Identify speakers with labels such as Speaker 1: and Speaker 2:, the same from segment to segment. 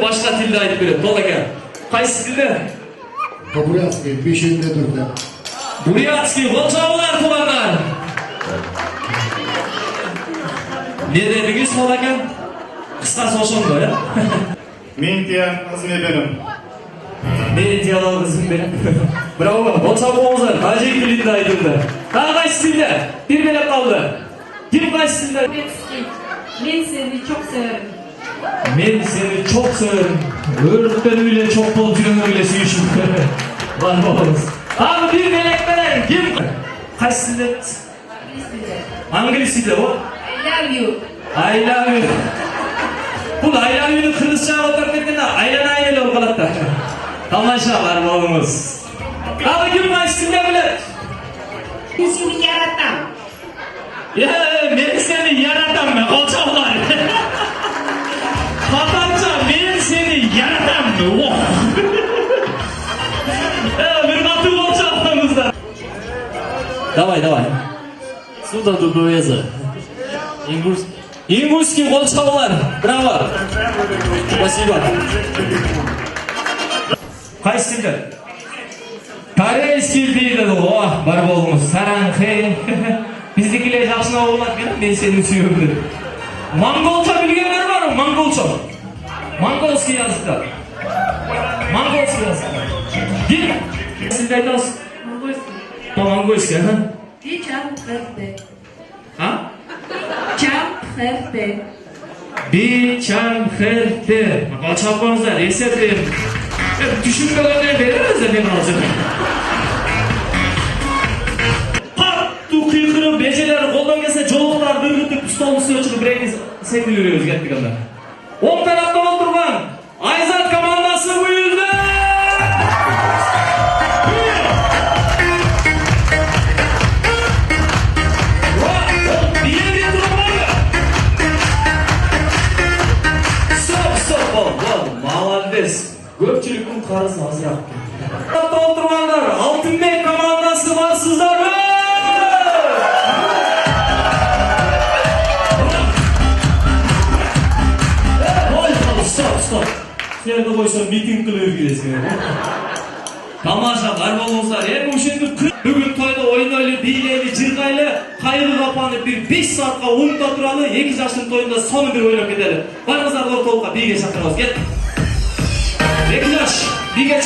Speaker 1: Başka tilde ait biri. Tola gel. Kaysi tilde?
Speaker 2: Бурятский, пищевый түрде.
Speaker 1: Бурятский, Волжавlar tulanlar. Ne dediniz Tola gel? Kıskası hoşundu ya.
Speaker 3: Men diyen kızım benim.
Speaker 1: Ne diyalı kızım benim. Bravo. Volжavlar. Kajik tilinde aydındı. Daha kaysi tilde? Bir belep kaldı. Kim kaysi tilde?
Speaker 4: Ben seni çok severim.
Speaker 1: Men seni çok severim. Örükten öyle çok bol tüyün öyle suyuşum. Var babamız. Abi bir melek veren kim? Kaç sizde? Hangisi de o?
Speaker 4: I love you.
Speaker 1: I love you. Bu I love you'nu Kırgızca olarak ettiğinde aylan aile olgalatta. Tamaşa var babamız. Abi kim kaç sizde bilir?
Speaker 4: Ben seni yaratam.
Speaker 1: Ya ben seni yaratam mı? Kolçaklar. Kapanca ben seni yaratam mı? Oh. Bir batı kolçaklarımızda. Давай. Сюда дубовеза. Ингурский колчалар. Браво. Спасибо. Кайсы тілді? Корейский дейді. О, бар болыңыз. Сараңхэ. Біздікілер жақшына болады екен, мен сені сүйемді. Монголша білгендер бар ма? Монголша. Монгольский языкта. Монгольский языкта. Değil mi? Siz de айтасыз?
Speaker 4: Монгольский.
Speaker 1: Монгольский, ha?
Speaker 4: И чам хефте.
Speaker 1: Ha?
Speaker 4: Чам хефте.
Speaker 1: Biçamherte. Açapmanızlar, esefleyin. Düşünmelerine veririz de ben alacağım. Pattu kıyıkırı beceleri koldan gelse çoluklar dırgıtıp pistolun üstüne çıkıp reyni sevgili yürüyoruz gittik anda. 10 tarafta oturman Ayzat komandası bu yüzden. Молодец. Көпчіліктің қарызы азырақ. Тарапта отырғандар, Алтынбек командасы барсыздар ма? Стоп. Сендерді қойсам митинг қылып келесің. Тамаша, бар болыңыздар. Үшінді бүгін тойда ойнайлы, билейлі, жырғайлы, қайғы қапаны бір 5 саатқа ұмта тұралы, 2 жаштың тойында соны бір ойлап кетеді. Барыңыздар орталыққа биге шақырыңыз. Кет. 2 жаш, биге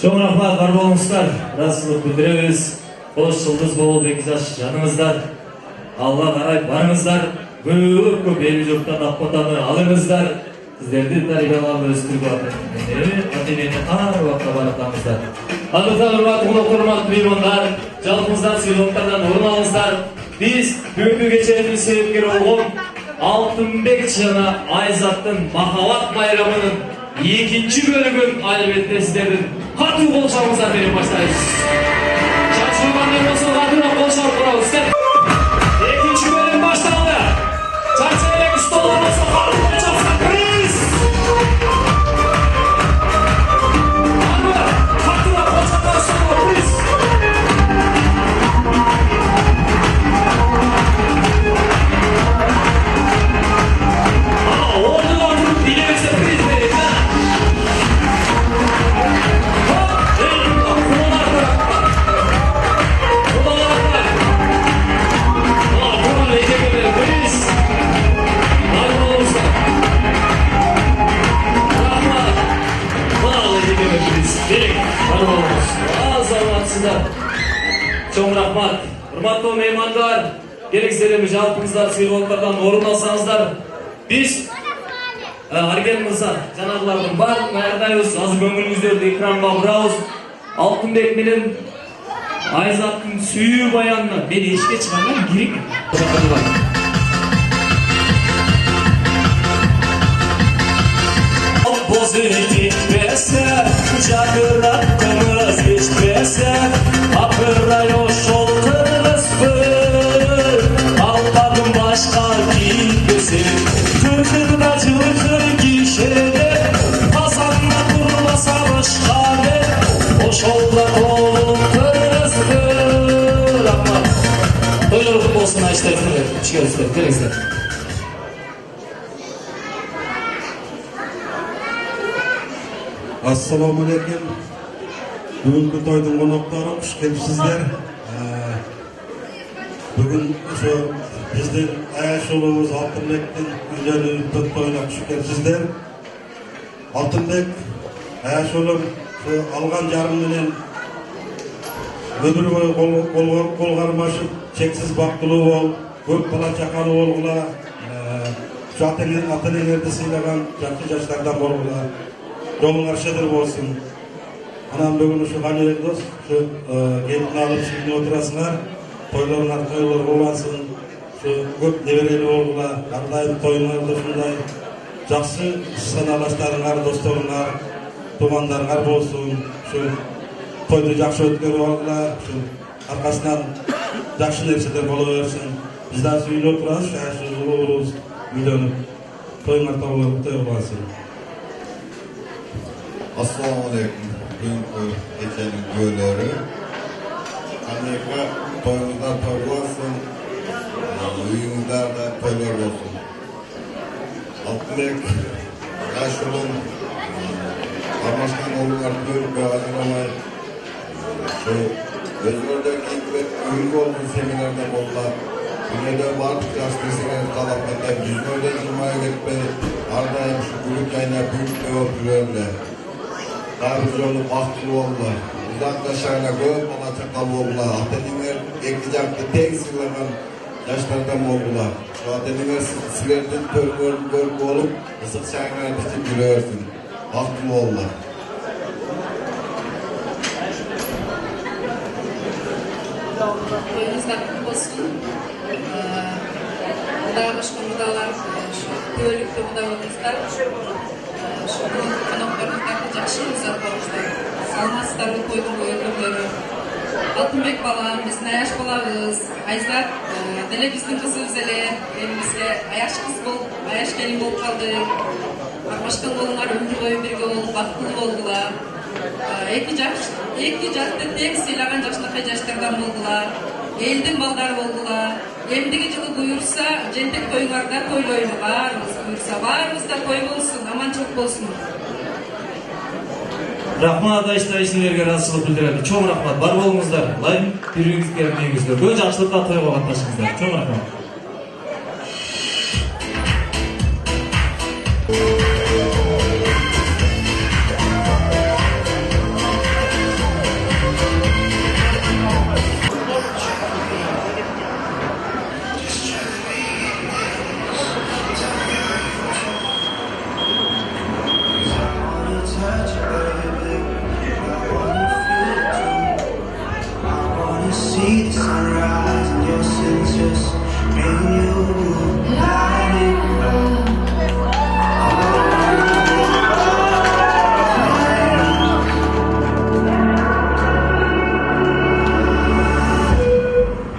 Speaker 1: Çoğun rahmat var bolmuşlar. Rasılık bildiririz. Hoş yıldız bol bekzaş yanımızlar. Allah karayıp varınızlar. Көп ел жұрттан ақботаны алыңыздар. Сіздерді тәрбиелап өстіруге ата-енені ар уақытта баратамыздар. Андықтан құрметті меймандар, жалпымыздан сыйлықтардан орын алыңыздар. Біз бүгінгі кешенің себепкері болған Алтынбек жана Айзаттың Махаббат байрамының екінші бөлігін әлбетте сіздердің қату қол шабыңыздар беріп бастаймыз. Шашылғандар болса қатуға қол шабып құрамыз. Екінші бөлім басталды. Çarşıya stollar olsa kalın olacaksa kriz! Anı, katına koçaklar sonra kriz! Ordular durup dilemese kriz verin ha! Kumalar bırak! Kumalar bırak! Kumalar ece göberim kriz! Çoğun rahmat, hurmatlı meymanlar, gerekselerimi жалпыңыздар сыйлықтардан орын алсаңыздар, біз аргенімізді жанағылардың барлығын аяқтаймыз, аз көңіліңіздерді экранға бұрауыз. Алтынбек менен Айзаттың сүйүү баянына мен ешке шығарман керек. Bozu gitmese, çakırattınız geçmese, akırda yoşoldunuz bir. Almadım başka gitmesi, kırkırda cılkır gişede, kazanma kurmasa başkane, hoş olda kolunuz bir. Ama doyurluk olsun açtırdılar, çıkarızlar, gerekizler.
Speaker 5: Assalamu alaikum. Бүгінгі тойдың қонақтары, қош келіпсіздер. Бүгін біздің Аяшұлымыз Алтынбектің үйлерінің тойына қош келіпсіздер. Алтынбек, Аяшұлым алған жарымменен өмір бойы қолғармашып, шексіз бақытты бол, көп бала шақалы болғыла, ата-енеңерді сыйлаған жақсы жастардан болғыла. Жолыңар шедір болсын. Анан бүгін ұшы қанерек дос, келін алып шүйіне отырасыңар, тойларыңар тойлар боласын, көп неберелі болғыла, ардайым тойыңарды шындай, жақсы саналастарыңар, достарыңар, туғандарыңар болсын, тойды жақсы өткер болғыла, арқасынан жақсы нәрселер бола берсін. Бізден сүйіне отырасыз, шайшы жылы болуыз, үйленіп, тойыңар той боласын.
Speaker 6: Assalamu alaikum. Bugünkü gecenin gölleri. Amerika toyunuzda toylasın. Uyumuzda da toylar olsun. Алтынбек, Yaşulun, Karmaşkan oğullar görüp hazırlamay. Şu özgürlük gitmek uyumlu olduğu seminerde bollar. Dünyada bardık yaşlısına talep eder. Yüzgörde zırmaya gitmey. Ardayım şu büyük yayına büyük öğüt yürürler. Darız yolu baktlı oldular. Uzaklaşayla göğüp bana çakal oldular. Ateninler eklicaklı tek sığlanan yaşlardan oldular. Şu ateninler silerden törgörlü olup ısık çayına biçip yürüyorsun. Baktlı oldular.
Speaker 7: Toyunuzda kutlu olsun. Daha başka mudalar, köylükte mudalarımızda şu konuklarımızda жақсы ұзақ болушылар. Саламатсыздарбы тойдың өкілдері. Алтынбек балам, біздің Аяш балабыз. Айзат, біздің қызыбыз эле. Бізге Аяш қыз болып, Аяш келин болып қалды. Başkan oğullar ömür boyu birge olup baktıl oldular. Eki jakты тең сыйлаган жакшынакай жаштардан болдулар. Элдин балдары болдулар. Эмдиги жылы буюрса, жентек тойларда тойлойлу баарыбыз буюрса, баарыбызда той болсун, аманчылык болсун.
Speaker 1: Рахмат айштайсыңерге ыраазычылык билдирели. Чоң рахмат. Бар болуңуздар. Лайым бириңизге эмнеңиздер. Көп жакшылыкка тойго катнашыңыздар. Чоң рахмат.
Speaker 8: See the sunrise, and your sins just bring you light up.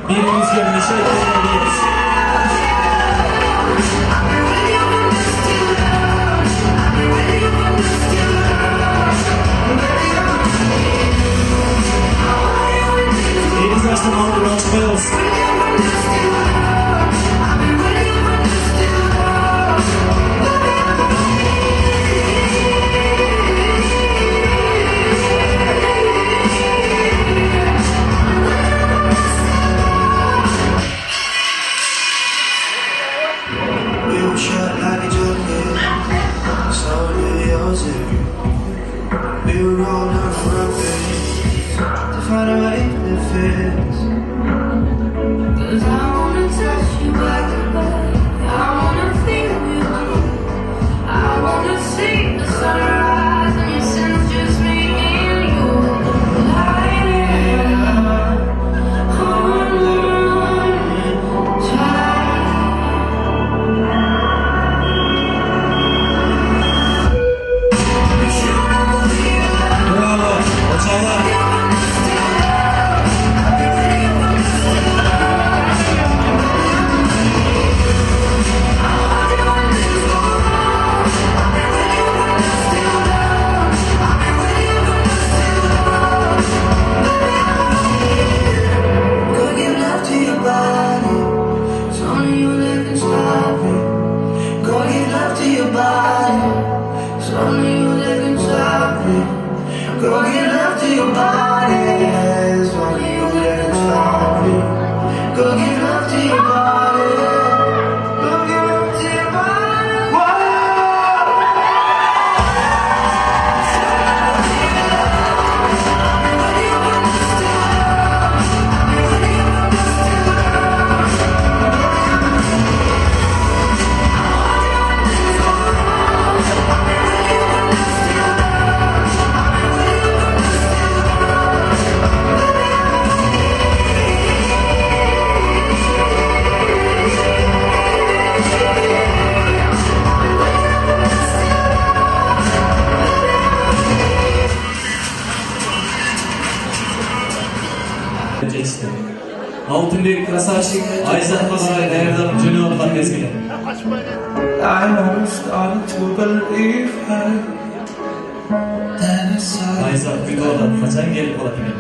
Speaker 1: Birinizge neşe etmeliyiz. Deniz açtım aldım açmayız.
Speaker 8: We were shut like a junkie, so did yours. We were all on the run to find a way that fits.
Speaker 9: 'Cause I wanna touch you back and back. I wanna feel you. I wanna see the sunrise and your sins just me and you. Light it up on the run, try.
Speaker 1: Bravo. Oçağlar.
Speaker 8: Go give love to your body. It's only you that can stop it. Go give love to your body. It's only you that can stop it. Go give love to your body. It's only you that can stop it. Go give love to your body. Go give love to your body. Whoa!
Speaker 1: Алтынбек красавчик, Айзатқа қарай даярданып жөнөп аткан мезгили.
Speaker 8: I never started to believe her. Then I saw
Speaker 1: Айзат күтүп атат, качан келип калат экен.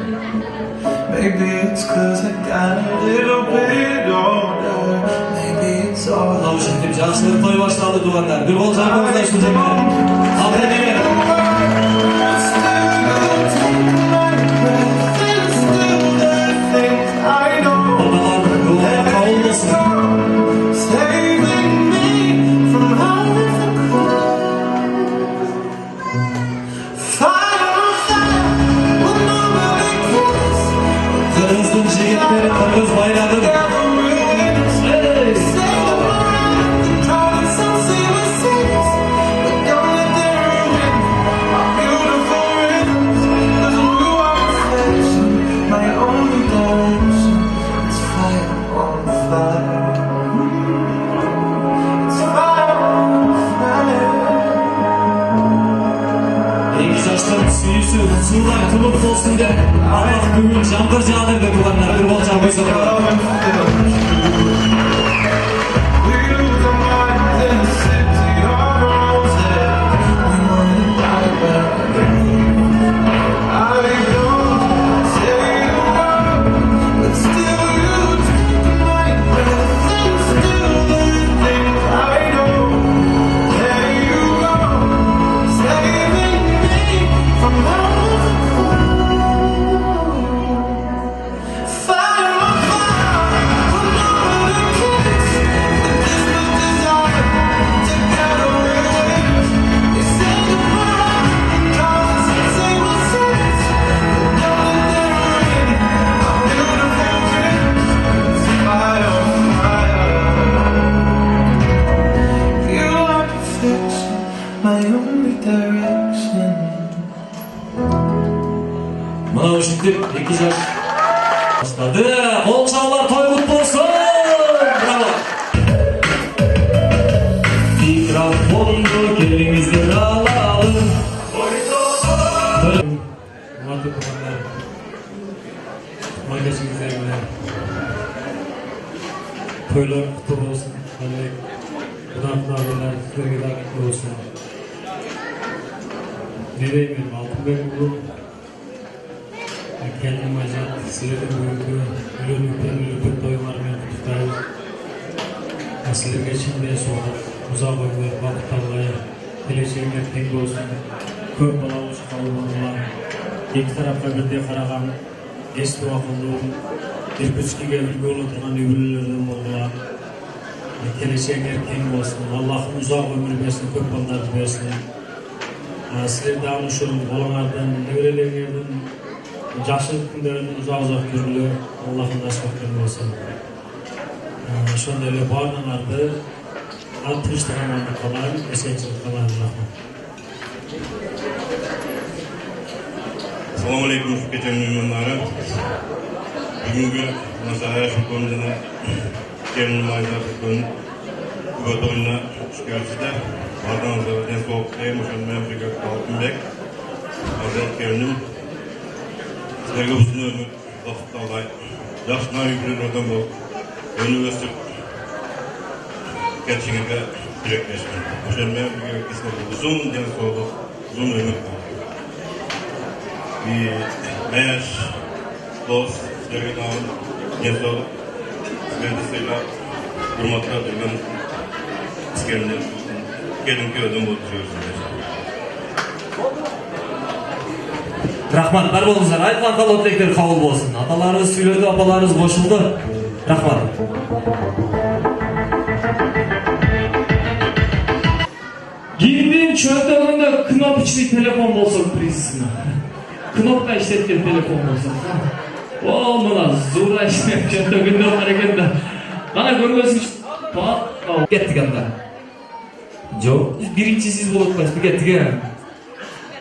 Speaker 8: maybe it's 'cause I got a little bit older. Maybe it's all
Speaker 1: Мына ушинтип жакшылык той башталды туугандар. Бир кол жайкаңыздар ушул жерге. Ал Kırmızı jigitlerin kırmızı bayrağıdır. Suyusu, sular kılıp olsun de Allah bugün jangır jağdırdı tuğanlar. Bir bol jangır jağdırdı.
Speaker 8: my only direction.
Speaker 1: Мына ушинтип 2 жаш баштады. Кол чалуулар той кут болсун. Браво. Микрофонду келиңиздер алалы. Маты тугандар. Майлашыңыздар менен. Тойлар куттуу болсун. Кудактагылар силерге да куттуу болсун. Ne deyim, Altınbek ulu kendim acayip sizlerin büyüdüğü ürünlükten doyumarmaya tutar. Sizler geçimde sonra uzak boyunlar vakit almaya geleceğin erken olsun. Köp balamış kalıbınlar. İki tarafta bir de karagan eski vakıldığım bir küçüge ülke oturgan ürünlerden oldular. Geleceğin erken olsun. Allah'ın uzak ömür versin, köp balalar versin. Sizler de almışım olanlardan, nevrelerden, yaşlılık günlerden uzak görülüyor. Allah'ın da şartları olsun. Şu anda öyle bağırmalarda 60 tane kalan, esençilik kalan Allah'ım.
Speaker 5: Assalamu alaikum geçen müminlere. Bugünkü masaya şu konuda kendimi ayda tutun. Bu oyuna şikayetçide. Ardından da en soğuk Eymuş'un Memfikak Altınbek. Azat kendim. Sizlerge uzun ömür vakitte alay. Yaşına yüklen adam ol. Üniversite gerçeğinde direkleşmen. Uşan Memfikak ismi uzun en soğuk, uzun ömür. Bir meyaş, dost, sizlerge dağın en soğuk. Sizlerge sayılar, hürmatlar durgan iskenler. Gelin ki ödüm oturuyorsunuz.
Speaker 1: Rahmat, бар болыңыздар. Айтқан қалау тілектер қабыл болсын. Аталарыңыз сөйледі, апаларыңыз қосылды. Рахмат. Гимнин чөнтөгүндө кнопочный телефон болсо призисине. Кнопка иштеткен телефон болсо. О, мына зура иштеп чөнтөгүндө бар экен да. Кана көргөзүң. Кеттик анда. Жоқ, биринчи сиз болуп атпайсызбы, кеттик.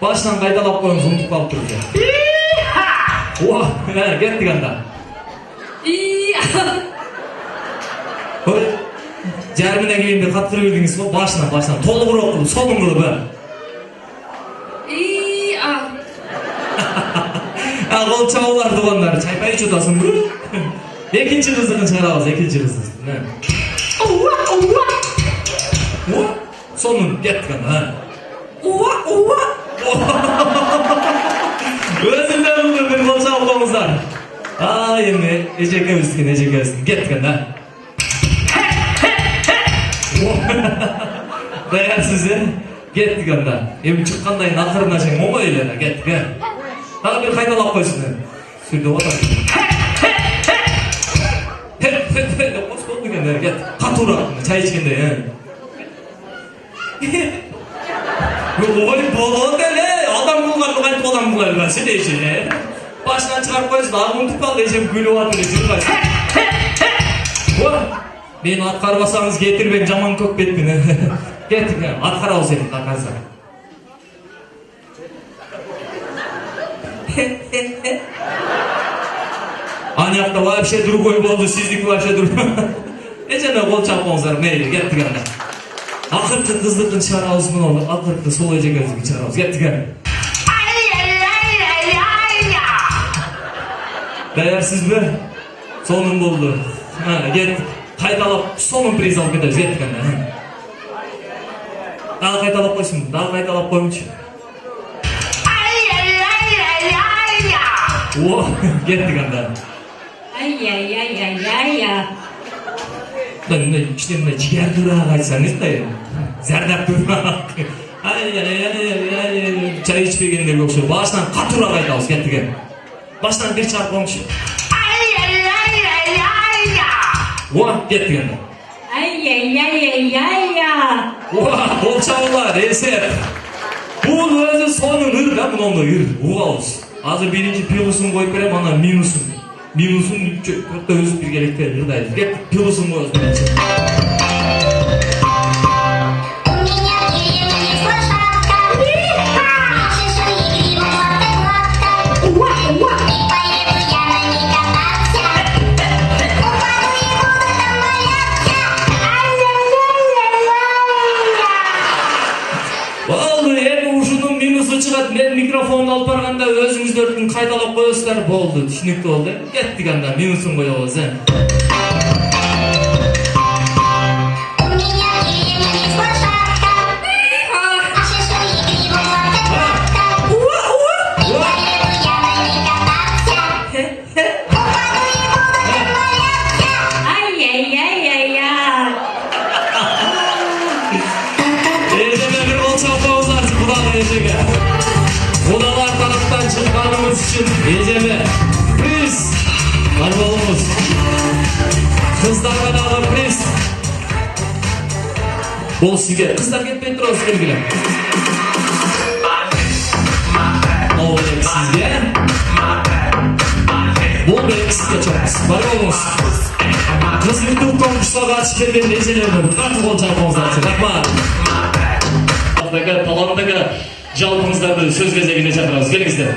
Speaker 1: Башынан кайдалап коюңуз, унутуп калыптыр. О, кеттик анда. Ой, жарымына келгенде каттырып бердиңиз го, башынан толугураак кылып, сонун кылып. Кол чабуулар туугандар, чайпай ич атасыңбы? Экинчи кыздыкын чыгарабыз, экинчи кыздыкын. Sonun kеттік ана. Уа! Өзінде ұлды бір қолша ұлғымыздар. Енді ежекеміздің. Кеттік ана. Даясыз, кеттік ана. Емі шыққандайын ақырына жең оңай елері. Кеттік. Тағы бір қайталап қойсын. Сүрді отыр. Қос болды кендер. Кеттік. Қатура. Чай ішкенде. Ой, болот эле, адам кылган кантип адам кылат, силейчи. Башынан чыгарып койсун, агынтып калды, эжем күлүп атыр, жыргайсың. Мени аткарбасаңыз кетирбейм, жаман көк бетмин. Кеттик, аткарабыз эми казыр. Анякта вообще другой болду, сиздики вообще другой. Эжеме кол чапыңыздар, мейли, кеттик анда. Акыркы кыздыкын чыгарабыз мына, акыркы сол эжекебизди чыгарабыз. Кеттик. Даярсызбы? Сонун болду. Кеттик. Кайталап, сонун приз алып кетебиз. Кеттик анда. Дагы кайталап койсун, дагы кайталап коюңчу. О, кеттик анда. Мына иштен жигер турак айтсаңыз да зардап турак. Чай ичпегендерге окшойт. Башынан катуураак айтабыз, кеттик. Башынан бир чыгарып коюңчу. О, кеттик анда. О, кол чабуулар, эсеп. Бул өзү сонун ыр да, мындай ыр. Угабыз. Азыр биринчи плюсун коюп берем, анан минусун. Минусун көтө өзүп бир келектер ырдайбыз. Кеттик, плюсун коебуз. Болду, эми ушунун минусу чыгат. Мен микрофонду алып барганда өзүңүздөрдүн кайталап коесуздар болду. Түшүнүктүү болду. Кеттик анда минусун коебуз. Kudalar taraftan çıkmanımız için Ecem'e priz var olumuz. Kızlardan alın priz. Bol sizge. Kızlar gitmeyin durun sevgilim. Olacak sizge. Bol benim sizge çabuk. Var olumuz. Kız YouTube konuşsa kaç kelmenin Ecem'e katı olacak olacak. Bakma. Talandaki жалпыңыздарды сөз кезегіне шақырамыз. Келіңіздер.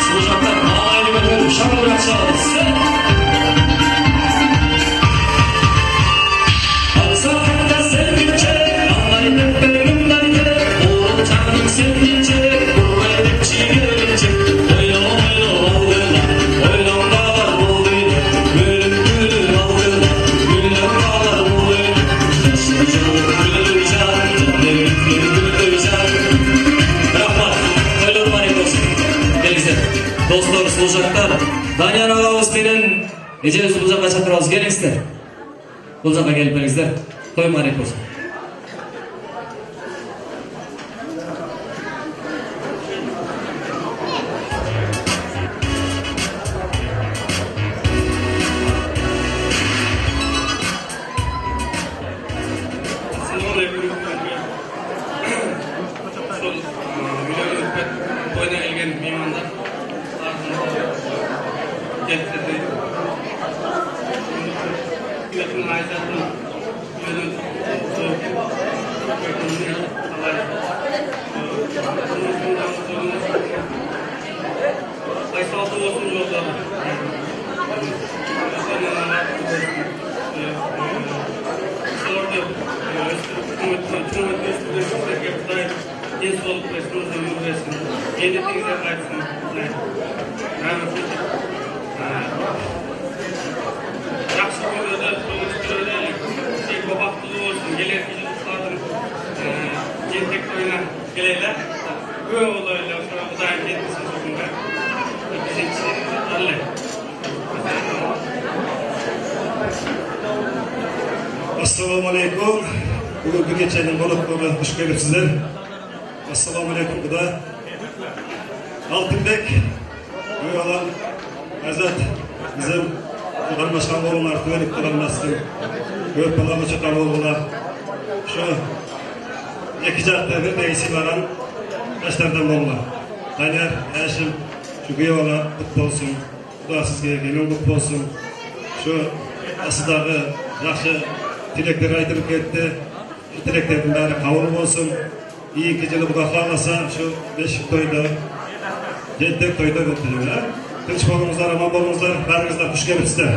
Speaker 1: Служақтар, малайды көтеріп, шаңырақ шағыз. Ақсақында сәлгенше, ағайды бірімдайды, ол жағының сәлгенше, бұрғайды чигерінше, достор, служақтар, Данияр ағабыз менен Ежебіз бұл жаққа шақырабыз. Келіңіздер. Бұл жаққа келіп беріңіздер. Той марек болсын.
Speaker 10: Тойына келген меймандар келтірді. Үкіметтің айтатын Айсалты болсын жолдары. Ден болып қойсын, өмір берсін. Енді теңіздер қайтсын. Жақсы көңілді, көңілді, тек бақытлы болсын. Келетін жылдықтардың жентек тойына келелі. Көп олайлы, Құдайым жеткізсін соңында. Кезекшілер әлі.
Speaker 3: Assalamu alaikum. Bugünkü geçenin konukluğuna hoş gelipsizler. Assalamu alaikum Kuda. Altınbek, Göyalan, Azat, bizim Kudan Başkan oğullar, Tüvelik Kudanmasın, Gök Palamı Çıkan oğullar, şu iki cahta bir de isim aran başlardan oğullar. Taner, Eşim, şu Göyalan kutlu olsun, Kuda sizge gelin kutlu olsun, şu asıдағы жақсы тілектер айтылып кетті, şu тілектердің бәрі қабыл болсын. İyi ki Kuda kalmasa şu 5 toyda, 7 toyda götürüyorlar. Kılıç bolunuzlar, aman bolunuzlar, barınızlar hoş gelipsizler.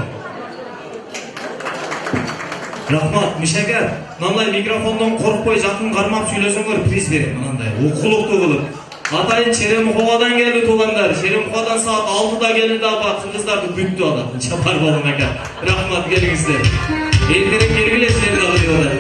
Speaker 1: Rahmat, Mишекер, мынандай микрофондон коркпой жакын кармап сүйлөсөңөр приз берем мынандай. Укулуктуу кылып. Атайын Черемуховадан келди туугандар. Черемуховадан саат 6-да келди апа, кыргыздарды күттү адам. Чапар болун экен. Рахмат, келиңиздер. Элдерин келгиле силерди кылдыра.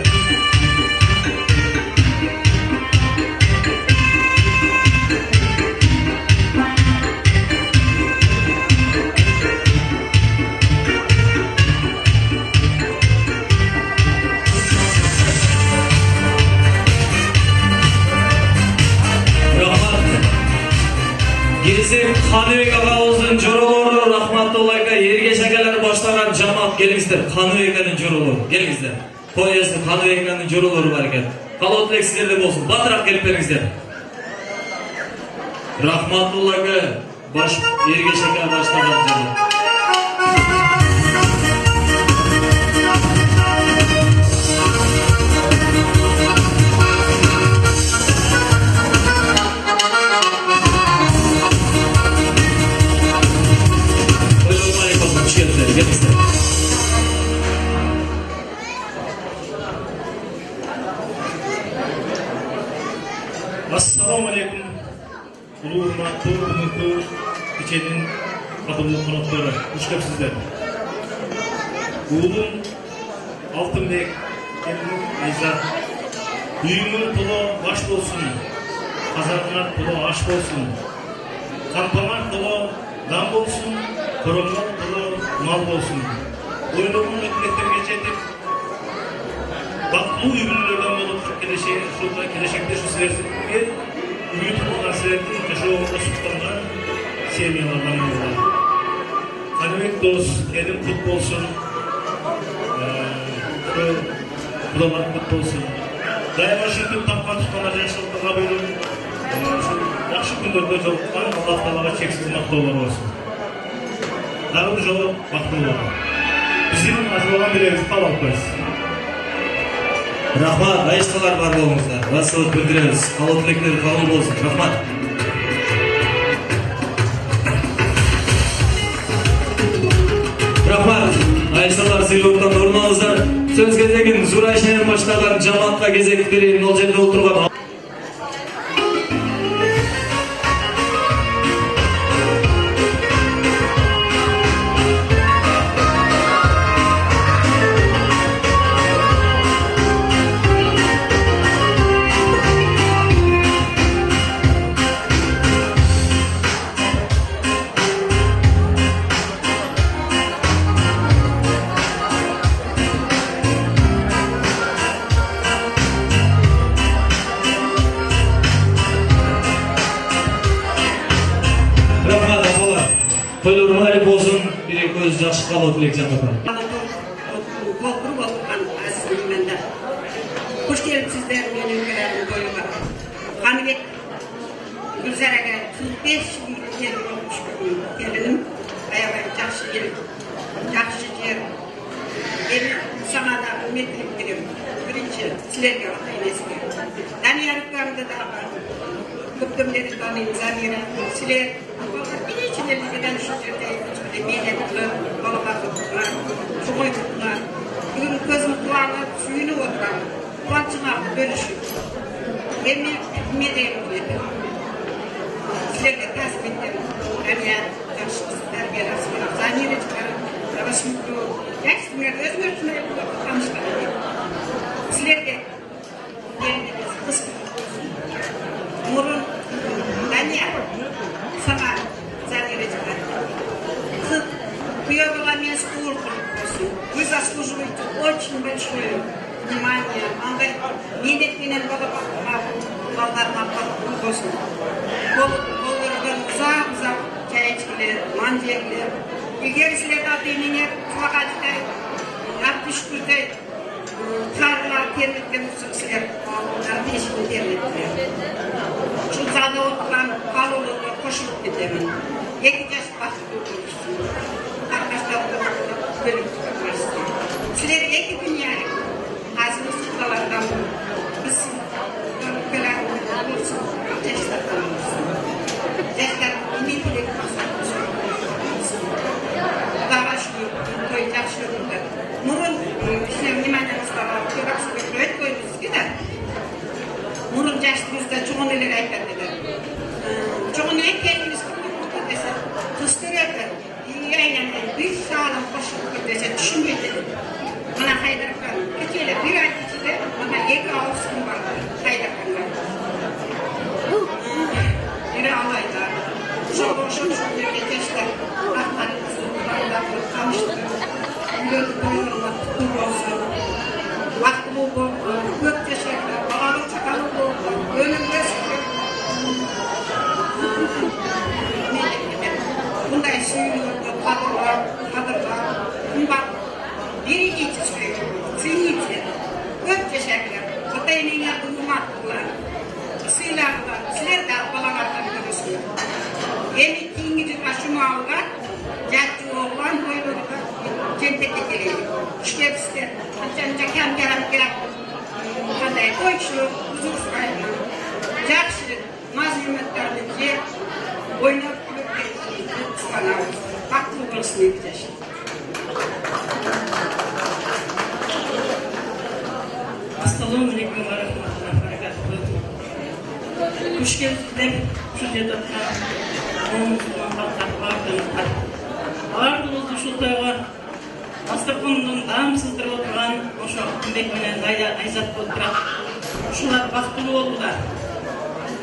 Speaker 1: Gezim Kanıbek ağabeyimizin jorolordu, rahmatullah aka, Ergeç akalar başlagan jamaat kelingizler. Kanıbek akaның jorolori, kelingizler. Toyesi Kanıbek akaның jorolori бар ekan. Kalot tilek sizlerde bolsun. Batırak kelip beringizler. Rahmatullah aka, Ergeç aka başlagan jamaat. Gelin.
Speaker 10: уулум Алтынбек, келиним Айзат. Үйүңөр толо баш болсун, казаныңар толо аш болсун. Кампаңар толо дам болсун, коромгор толо мал болсун. Ойлоңун өткөтөргө жетип, бактылуу үй-бүлөлөрдөн болуп, келешекте ушу силерге үйүт кылган силердин жашоого суктанган семьялардан болот. Каныбек дос, келин кут болсун. Кудалар кут болсун. Дайыма ушинтип тапкан туткандар жакшылыкка бөлүп, жакшы күндөрдө жолуккан Аллах Таалага чексиз мактоолор болсун. Дагы бир жолу бактылуу болсун. Биздин азырлаган билебизди кабыл алып коебуз.
Speaker 1: Рахмат, айыштылар бар болуңуздар. Басылып билдиребиз. Кабыл тилектер кабыл болсун. Рахмат. Рахмат. Айыштылар сыйлыктан орун алыңыздар. Сөз кезегин Зурай шайын баштаган жамаатка кезек берейин. Ол жерде отурган тойлору майып болсун, бир көз жакшы кабыл тилек жакпа.
Speaker 4: Толтуруп отурган азизменде. Хош келипсиздер менин өлкөлөрүмдүн тоюга. Каныбек Гүлзарага 45 жыл болуп келиним. Аябай жакшы ел, жакшы жер. Эми сага да үмүттүк берем. Биринчи силерге эмеске. Данияр укамды да көптөн бери тааныйм, Замира. Силер İçindelikten şu жерде мейнеттілер, балаларды тұтылар, шоғой тұтылар. Бүгін көзім қуанып, сүйініп отырам, қуаншыңа бөлішіп. Еме медейім еді. Сілерге тәсіп еттім, әмиян, жақшықыз, тәрбие расымына, Замира çıkarып, Рабашымды, жәксіңер, өзіңер қамышқан еді. Сілерге еліміз қыз мұрын, Дания, сама Куявыла скоро. Вы заслуживаете очень большое внимание. Медленно зам чаечкилер, мандиерлер. Егер силерге атыменен кулагачтай, артышкүрдей чарылар терметкен болсо силер артышкүн терметтер. Ушул залда отурган калуулукка кошулуп кетемин. 2 жаш бакыттуу болушсун. Силер эки дүйнөлүк азыр сукалардан биз өлкөлөрүбүздө болсун, жаштардан болсун. Жаштар эмнелик максат Дагашты той жакшы көрүндү. Мурун ишине вниманиябызга көбөк койбуз да. Мурун жаштыбызда чоң элер айтат эле. Чоң экенибиз десе, кыстырып bir sağlam koşuluk dese düşünmedi. Bana Haydarkan, keçeyle bir ay içinde bana 2 ağustum vardı Haydarkan'da. Biri alayda, çok bir geçişler, rahmanımızın varlığı kalmıştı. Gördü koyuyorlar, tutur olsun. Vakti bu, gök teşekkürler, bağlı çakalı bu, önümde sıkıyor. Bunday suyuyordu, kadırlar, kumbat, biri içi suyuyor, suyun içi. Gök teşekkürler, otayınıyla durmaktılar, sıylarlar, siler de balalardan görürsünler. Yeni İngilizce aşımı alırlar, Jatçı oğlan koyulurlar, cennete geliyor. İşte bizde, ancak kem kanday koyuşu, huzur sırayla. Jakşı, mazlumetlerini yer, oynayıp Baktım burasını yapacağız.
Speaker 10: Assalamu alaikum wa rahmatullahi wa barakatuh. Hoş geldinler. Şu cedakta Müslüman halklar vardınızlar. Vardınız şu toyga
Speaker 4: сыздыргындын даам сыздырып отурган ошо Алтынбек менен Айзат болуп турат. Ушулар бактылуу болдулар.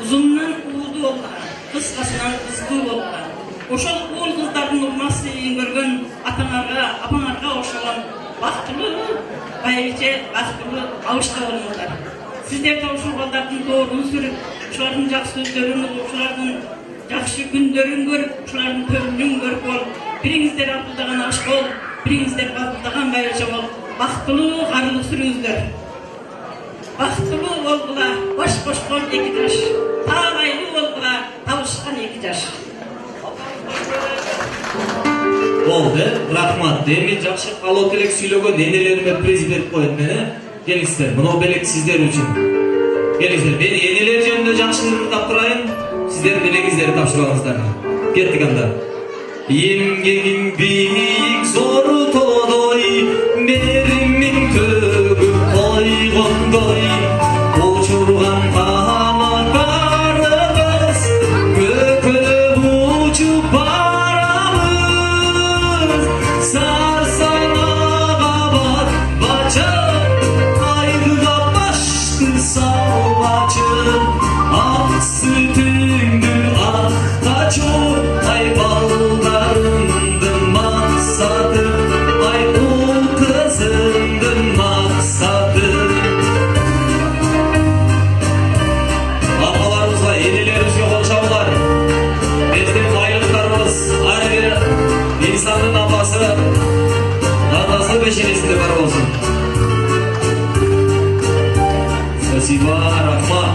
Speaker 4: Узунунан уулду болдулар. Кыскасынан кыздуу болдулар. Ошол уул кыздардын урмасын көргөн атаңарга, апаңарга ошол бактылуу, байырча бактылуу абышта болуңуздар. Сиздер да ушул балдардын тоорун сүрүп, ушулардын жакшы сөздөрүн угуп, ушулардын жакшы күндөрүн көрүп, ушулардын көңүлүн көрүп болуп, бириңиздер абылдаган аш болуп, бириңиздер абылдаган байырча болуп, бактылуу карылык сүрүңүздөр. Бактылуу болгула, бош бошкон эки жаш, таалайлуу болгула, табышкан эки жаш.
Speaker 1: Болды, рахмат. Эми жакшы калоо тилек сүйлөгөн энелериме приз берип коет мен. Келиңиздер, мынау белек сиздер үчүн. Келиңиздер, мен энелер жөнүндө жакшы ырдап турайын, сиздер белегиңиздерди тапшырып алыңыздар. Кеттик анда. Эмгегиң бийик зор тоодой, меримиң төгүп койгондой, учурган канаттарыбыз көкөлөп учуп барабыз. Сарсанага батпачы, айдыга башты салбачы, ак сүтүңдү актачу, ай балдарымдын максаты, ай ул кызымдын максаты. Апаларыбызга, энелерибизге кол чабуулар. Биздин байлыктарыбыз ар бир инсандын апасы, атасы пешенесинде бар болсун. Спасибо, рахмат.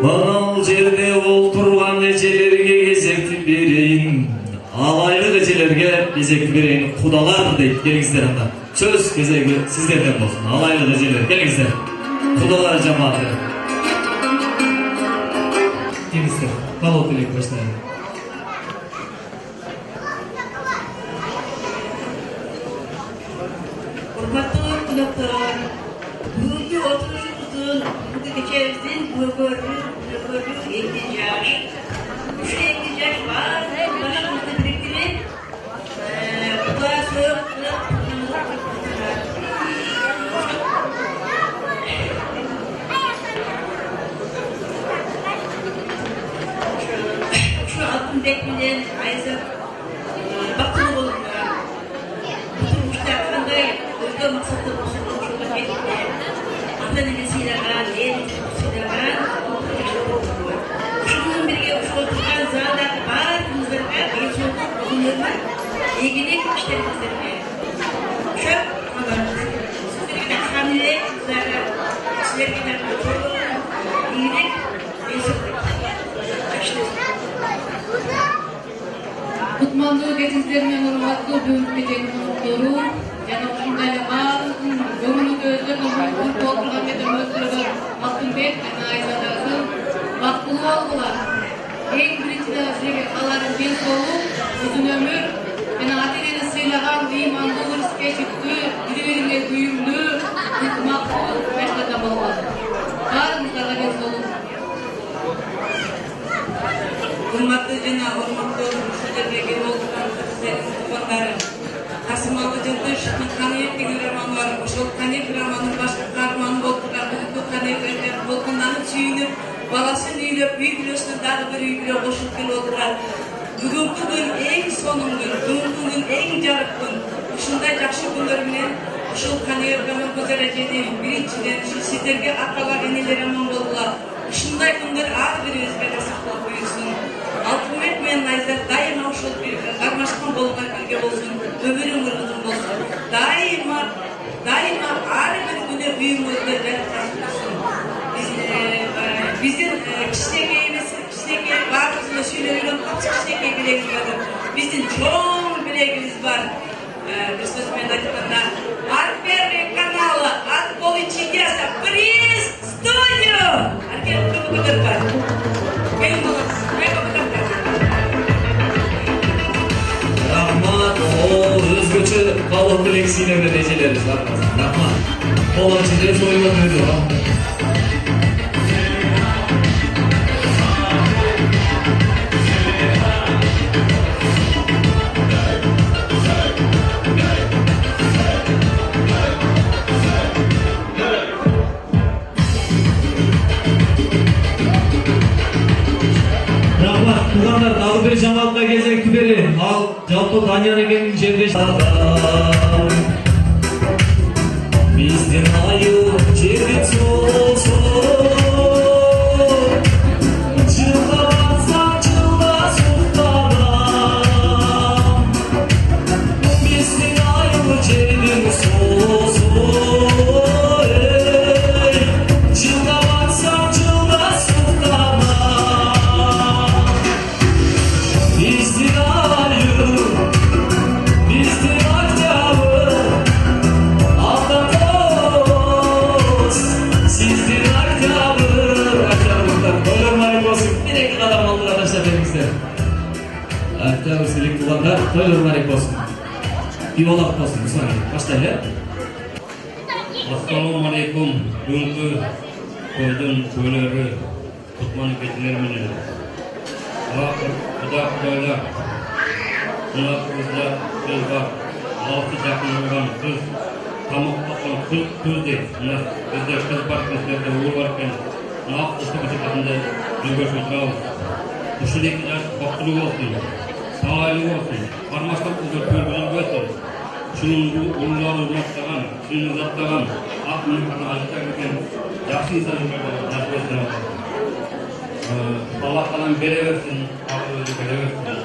Speaker 1: Мынау жерде олтурган эжелерге кезекти берейин, алайлык эжелерге кезекти берейин, кудалар дейт. Келиңиздер анда. Сөз кезеги сиздерден болсун. Алайлык эжелер, келиңиздер. Кудалар жамааты. Келиңиздер. Калоо тилек баштайын.
Speaker 4: Урматтуу кунактар, бүгүнкү отурушубуздун, бүгүнкү кечебиздин көкөрү эки жаш. Ушу эки жаш башыбызды бириктирип, кула сөп кылып, ушу Алтынбек менен Айзат бактылуу болуңуздар. Турмушта кандай өзгө максатта болсун, ошого жетип, ата-эне сыйлаган, эл сыйлаган, ушу менен бирге ушул турган залдагы баарыңыздарга денсаулык, өмүрүнө ийгилик иштериңиздерге. Ошо сиздерге да камилет, силерге да ийгилик, денсаулык.
Speaker 7: Кутмандуу кезиңиздер менен урматтуу бүгүнкү кеченин коноктору жана ушундай эле баардыгын көңүлүндө өздөрүнүн мурунку отурган жерден өздөрүн Алтынбек жана Айзат агасы бактылуу болгула. Эң биринчи да силерге кааларым денсаулык, uzun ömür жана ата-энени сыйлаган, ыймандуу, ырыс-кечиктүү, бири-бириңе күйүмдүү, ынтымактуу жаштарда болгула. Баарыңыздарга денсаулык.
Speaker 11: Урматтуу жана урматтуу ушул жерге келип отурган кыздарыбыз, туугандары, Касымалы Жолдошевдин Каныбек деген романы бар. Ошол Каныбек романынын башкы каарманы болуп турган бүгүнкү Каныбек болгонданып сүйүнүп, баласын үйлөп, үй бүлөсүнө дагы бир үй бүлө кошуп келип отурган. Бүгүнкү күн эң сонун күн, бүгүнкү күн эң жарык күн. Ушундай жакшы күндөр менен ушул Каныбек роман көзөр эжени биринчиден сиздерге акалар, энелер аман болгула. Ушундай күндөр ар бирибизге насып болуп буйрсун. Алтынбек менен Айзат дайыма ушул кармашкан болгон бирге болсун, өмүрүң ыргызым болсун. Дайыма ар бир күнү үйүңүздө жараткан болсун. Биздин кичинекей эмес, кичинекей баарыбызга сүйлөгөн кичинекей билегибиз бар. Биздин чоң билегибиз бар. Бир сөз менен айтканда, от Первый канала, от Полы чудеса, приз студию! Аркадий Кубатыркар.
Speaker 1: Рахмат, өзгөчө калоо тилек сыйлөгөн эжелерибиз бар. Рахмат. Колон чидер союлган өзү. Ото Данияр экенин жерде биздин айыл жердин суусу жылдабатса жылда суктанам биздин айыл жердин суусу жылдабатса жылда суктанам биздин айыл биздин октябрь Атакос, sizdin oktябрь, to'ylarmay bo'lsin. Bir-ikki qadam oldiga tashlab beringizlar. Oktябрь silik tuğanlar, to'ylarmay bo'lsin. Yuvalaq bo'lsin, bismillah. Boshlaylik.
Speaker 10: Assalomu alaykum. Bugungi to'ydan to'ylari kutmani kechirmayman. Xudolar. Ular bizlar qilgan olti jahondan biz qamoqqa tuzdek. Bizda qiz partiyasida o'g'il bor ekan. Naq istiqomatida yurib o'tiramiz. Shuliklar baxtli bo'lsin. Sog'ayli bo'lsin. Qarmaqqa o'zga ko'rgan bo'lsin. Shuning o'g'illari o'rnatgan, shuni zatlagan, aqlni alıştırırken yaxshi insanlarga nasib etsin. Allah talam beraversin, aqlni beraversin.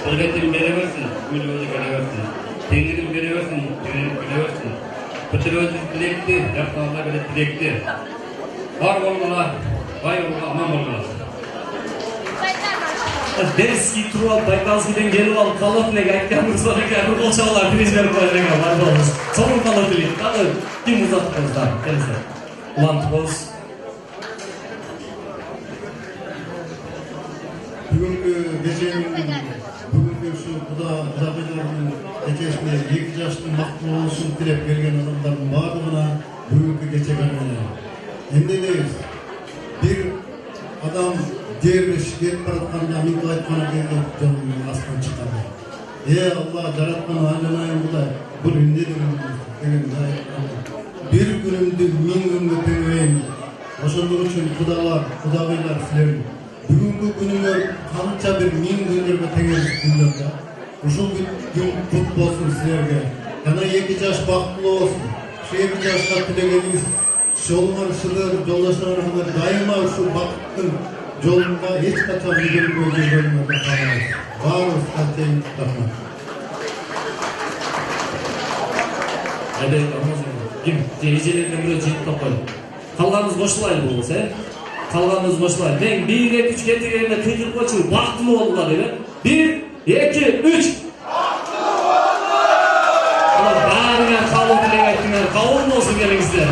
Speaker 10: Qudretin beraversin, o'zini beraversin. Tengirin beraversin, tengirin beraversin. Bitiruvchi tilekti, yaxshilar bilan tilekti. Bor bo'linglar, boy bo'linglar, omon bo'linglar.
Speaker 1: Derski Truva Baykalski'den gelip alıp Kalotleg'e aytganımız sonra gelip olşağlar biriz verip koyacağına var olmuş. Sonun Kalotleg'e. Tabi kim uzattığımızdan. Neyse. Ulan Tuz.
Speaker 2: Bugünkü gecenin, bugünkü şu Kudabeylerin gecesine 2 yaşlı makbul olsun dilep gelgen adamların bağrına bugünkü gece gelmene. Emdedeyiz. Bir adam derviş gelip baratkanında mingi aytmana geldi canının aslan çıkardı. Allah yaratkan aylanayım bu da bu ünde degen bir günümdü min günümdü temeyin. Oşondur üçün Kudabeyler silerin. Bugünkü gününger kança bir min günlerge tengeriz günlerde. Uşul gün kut bolsun silerge. Yana 2 yaş baktlı olsun. Şu 2 yaşta tilegeniz şolman şılır, yoldaşlarına daima şu baktın yolunda hiç kaçan bir gözü görmede kalamayız. Varız kaçayım rahmet.
Speaker 1: Hadi kim? Teyzelerden biri cip toplayın. Kalganınız koşulayın bu olsa. Kalganınız koşulayın. Ben 1, 2, 3 getirgeninde kıyılıp koşuyor. Baktım oldular öyle. 1, 2, 3. Ama barinden kavun bile gaytınlar. Kavun olsun gelinizde.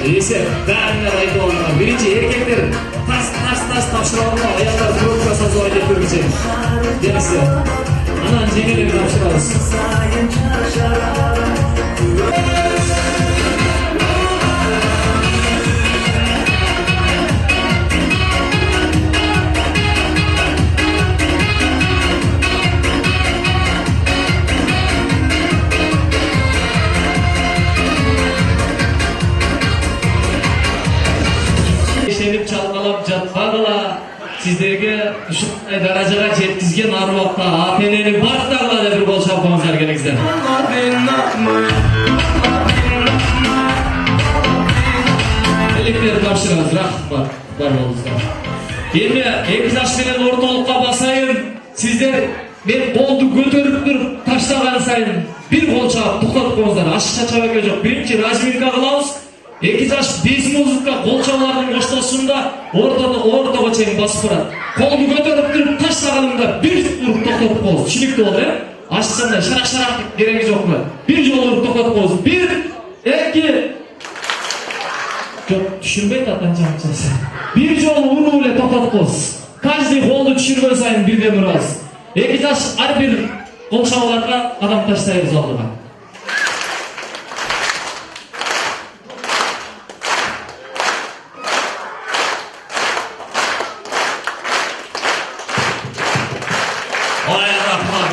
Speaker 1: Neyse, barinden aydı oldular. Birinci erkekler tas tapşıralımlar. Ayaklar kırıp kasası ayda kırgıcı. Gelirse. Anan cengeleri tapşırarız. İşlenip çalkalap jatpagıla sizlerge uşunday darajaga жеткизген аруакта ата-энени бардыгына да бир кол чапкыңыздар келиңиздер. Электер тапшырыңыз, рахмат бар болуңуздар. Эми 2 жаш менен ортолукка басайын. Сиздер мен колду көтөрүп туруп таштаган сайын бир кол чаап токтотуп коюңуздар. Ашыкча чабаке жок. Биринчи разминка кылабыз. 2 жаш 5 музыка колчалардын коштошунда ортого чейин басып барат. Колду көтөрүп туруп таштаганымда бир уруп токтотуп коебуз. Түшүнүктүү болду, ашыкчандай шарак кереги жокпу? Бир жолу уруп токтотуп коебуз. 1, 2 Жок, түшүнбөйт атанчасы. Бир жолу уруп эле токтотуп коебуз. Каждый колду түшүргөн сайын бирден урабыз. 2 жаш ар бир колчаларга адам таштайбыз алдыга.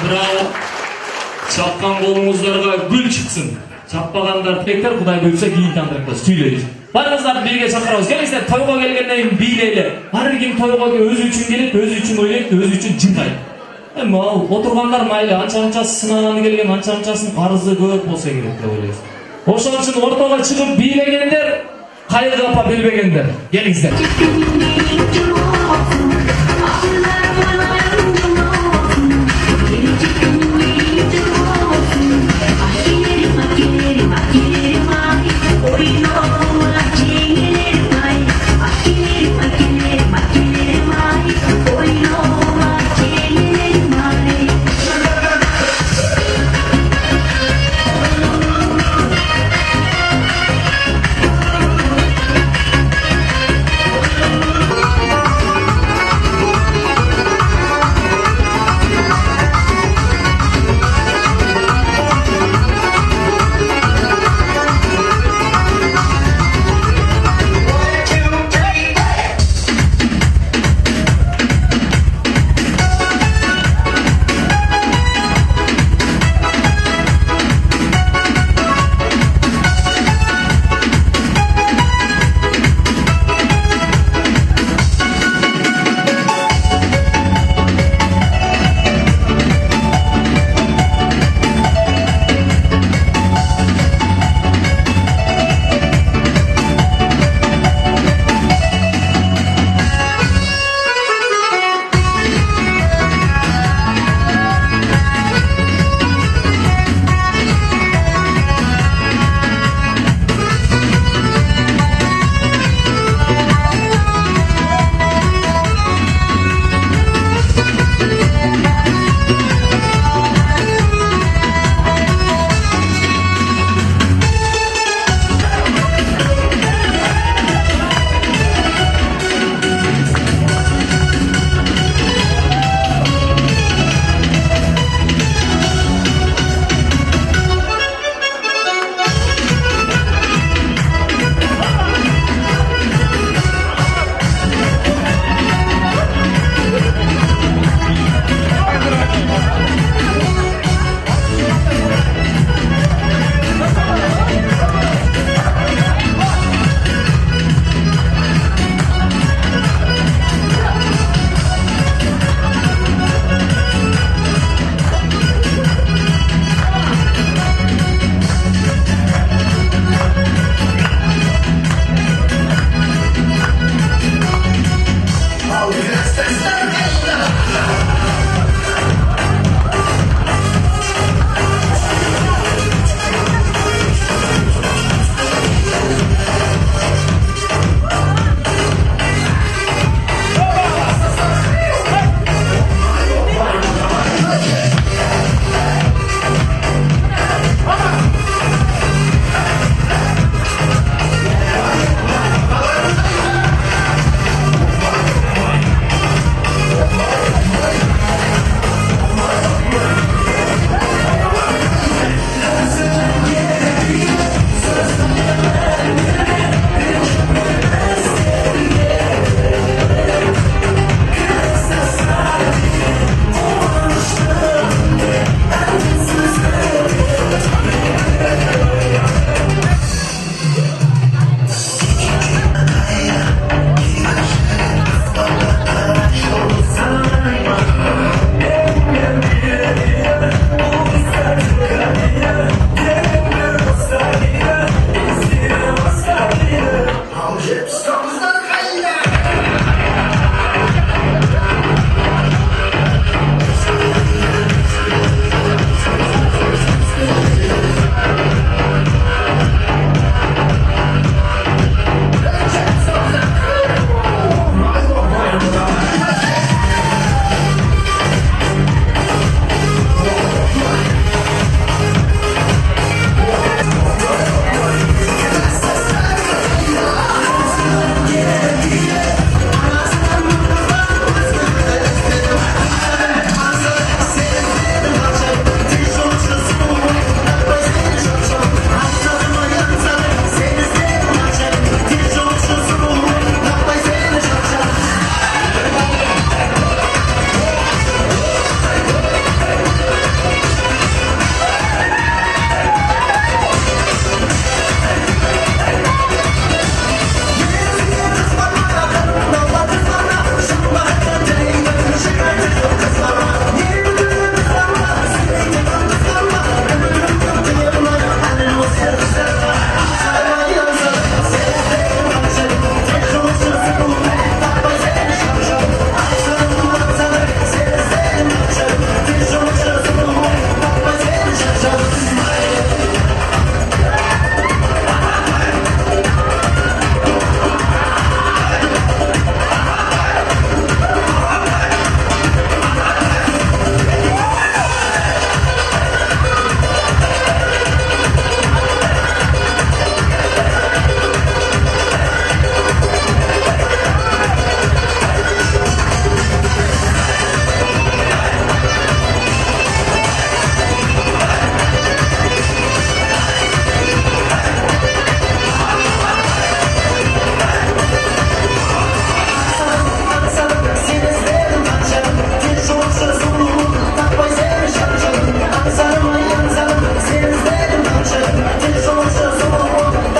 Speaker 1: Bravo. Çapkan kolunuzlarga gül çıksın. Çappaganlar tekrar Kuday buyursa giyin tandırıklar. Tüyleriz. Barınızlar birge çakırabız. Gelingizler toyga kelgenden keyin biyleyli. Har kim toyga özü üçün gelip, özü üçün oynayıp, özü üçün jırgayt. Эми ал отургандар майлы анча-мынчасы сынаганы келген, анча-мынчасынын карызы көп болсо керек деп ойлойбуз. Ошон үчүн ортого чыгып бийлегендер, Кайры апа билбегендер. Келиңиздер.